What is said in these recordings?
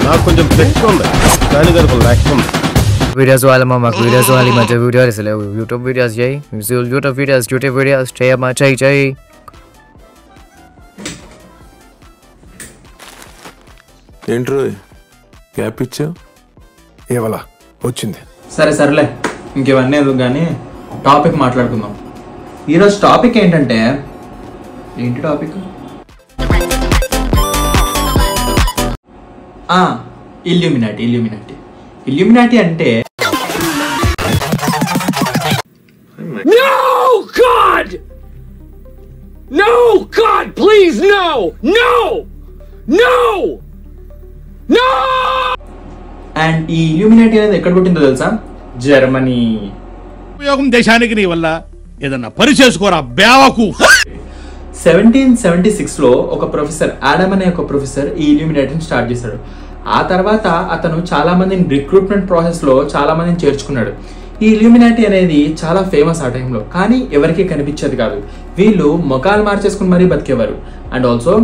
నాకు కొంచెం ఫ్లెక్స్ ఉంది, కానీ దానికి ల్యాక్స్ ఉంది. వీడియోస్ వాళ్ళ మాకు వీడియోస్ వాళ్ళ మధ్య వీడియోస్ లేవు. యూట్యూబ్ వీడియోస్ చేయి, యూట్యూబ్ వీడియోస్ చేయమ్మా, చెయ్యి. ఏంట్రో గ్యాప్ ఇచ్చా ఏవలా వచ్చింది. సరేలే, ఇంకేవన్నీ ఎందుకు కానీ టాపిక్ మాట్లాడుకుందాం. ఈరోజు టాపిక్ ఏంటంటే, ఏంటి టాపిక్? ఇల్యూమినాటి అంటే No, God, please, no! And ఈ ఇల్యూమినాటి అనేది ఎక్కడ పుట్టిందో తెలుసా? జర్మనీ. ఉపయోగం దేశానికి నీ వల్ల ఏదన్నా పని చేసుకోరా బేవకు. 1776లో ఒక ప్రొఫెసర్ ఆడమ్ అనే ఒక ప్రొఫెసర్ ఈ ఇల్యూమినాటిని స్టార్ట్ చేశాడు. ఆ తర్వాత అతను చాలా మందిని రిక్రూట్మెంట్ ప్రాసెస్లో చాలా మందిని చేర్చుకున్నాడు. ఈ ఇల్యూమినాటి అనేది చాలా ఫేమస్ ఆ టైంలో, కానీ ఎవరికి కనిపించేది కాదు. వీళ్ళు మొఖాలు మార్చేసుకుని మరీ బతికేవారు. అండ్ ఆల్సో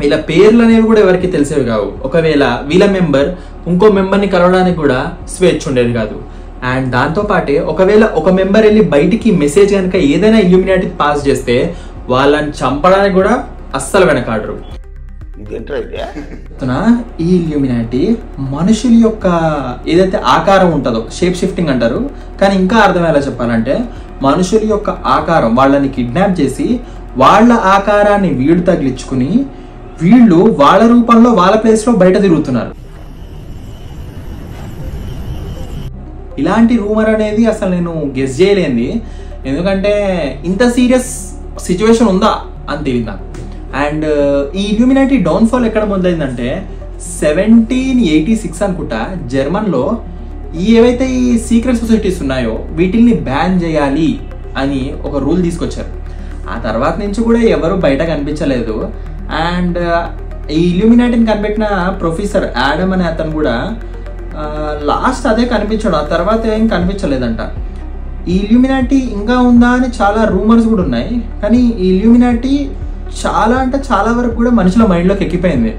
వీళ్ళ పేర్లు అనేవి కూడా ఎవరికి తెలిసేవి కావు. ఒకవేళ వీళ్ళ మెంబర్ ఇంకో మెంబర్ని కలవడానికి కూడా స్వేచ్ఛ ఉండేది కాదు. అండ్ దాంతోపాటే ఒకవేళ ఒక మెంబర్ వెళ్ళి బయటికి మెసేజ్ కనుక ఏదైనా ఇల్యూమినాటి పాస్ చేస్తే వాళ్ళని చంపడానికి కూడా అస్సలు వెనకాడరు. ఈ ఇల్యూమినాటి మనుషుల యొక్క ఏదైతే ఆకారం ఉంటుందో షేప్ షిఫ్టింగ్ అంటారు, కానీ ఇంకా అర్థమయ్యేలా చెప్పాలంటే మనుషుల యొక్క ఆకారం వాళ్ళని కిడ్నాప్ చేసి వాళ్ళ ఆకారాన్ని వీడు తగిలించుకుని వీళ్ళు వాళ్ళ రూపంలో వాళ్ళ ప్లేస్లో బయట తిరుగుతున్నారు. ఇలాంటి రూమర్ అనేది అసలు నేను గెస్ చేయలేంది, ఎందుకంటే ఇంత సీరియస్ సిచ్యువేషన్ ఉందా అని తెలియదు నాకు. అండ్ ఈ ఇల్యూమినాటి డౌన్ఫాల్ ఎక్కడ మొదలైందంటే 1786 అనుకుంటా. జర్మన్లో ఏవైతే ఈ సీక్రెట్ సొసైటీస్ ఉన్నాయో వీటిల్ని బ్యాన్ చేయాలి అని ఒక రూల్ తీసుకొచ్చారు. ఆ తర్వాత నుంచి కూడా ఎవరు బయట కనిపించలేదు. అండ్ ఈ ఇల్యూమినాటిని కనిపెట్టిన ప్రొఫెసర్ ఆడమ్ అనే అతను కూడా లాస్ట్ అదే కనిపించాడు, ఆ తర్వాత ఏం కనిపించలేదంట. ఈ ఇల్యూమినాటి ఇంకా ఉందా అని చాలా రూమర్స్ కూడా ఉన్నాయి, కానీ ఈ ఇల్యూమినాటి చాలా అంటే చాలా వరకు కూడా మనుషుల మైండ్లోకి ఎక్కిపోయింది.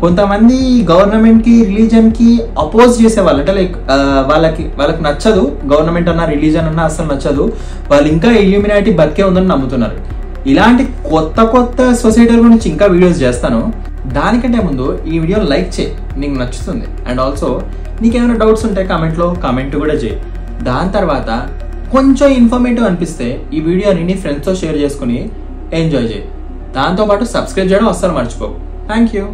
కొంతమంది గవర్నమెంట్కి రిలీజన్కి అపోజ్ చేసేవాళ్ళు, అంటే లైక్ వాళ్ళకి నచ్చదు గవర్నమెంట్ అన్న రిలీజన్ అన్న అసలు నచ్చదు, వాళ్ళు ఇంకా ఇల్యూమినాటి బతికే ఉందని నమ్ముతున్నారు. ఇలాంటి కొత్త సొసైటీల గురించి ఇంకా వీడియోస్ చేస్తాను. దానికంటే ముందు ఈ వీడియో లైక్ చేయి, నీకు నచ్చుతుంది. అండ్ ఆల్సో నీకేమైనా డౌట్స్ ఉంటే కామెంట్లో కామెంట్ కూడా చేయి. దాని తర్వాత కొంచెం ఇన్ఫర్మేటివ్ అనిపిస్తే ఈ వీడియోని నీ ఫ్రెండ్స్తో షేర్ చేసుకుని ఎంజాయ్ చేయి. దాంతోపాటు సబ్స్క్రైబ్ చేయడం అస్సలు మర్చిపోకు. Thank you.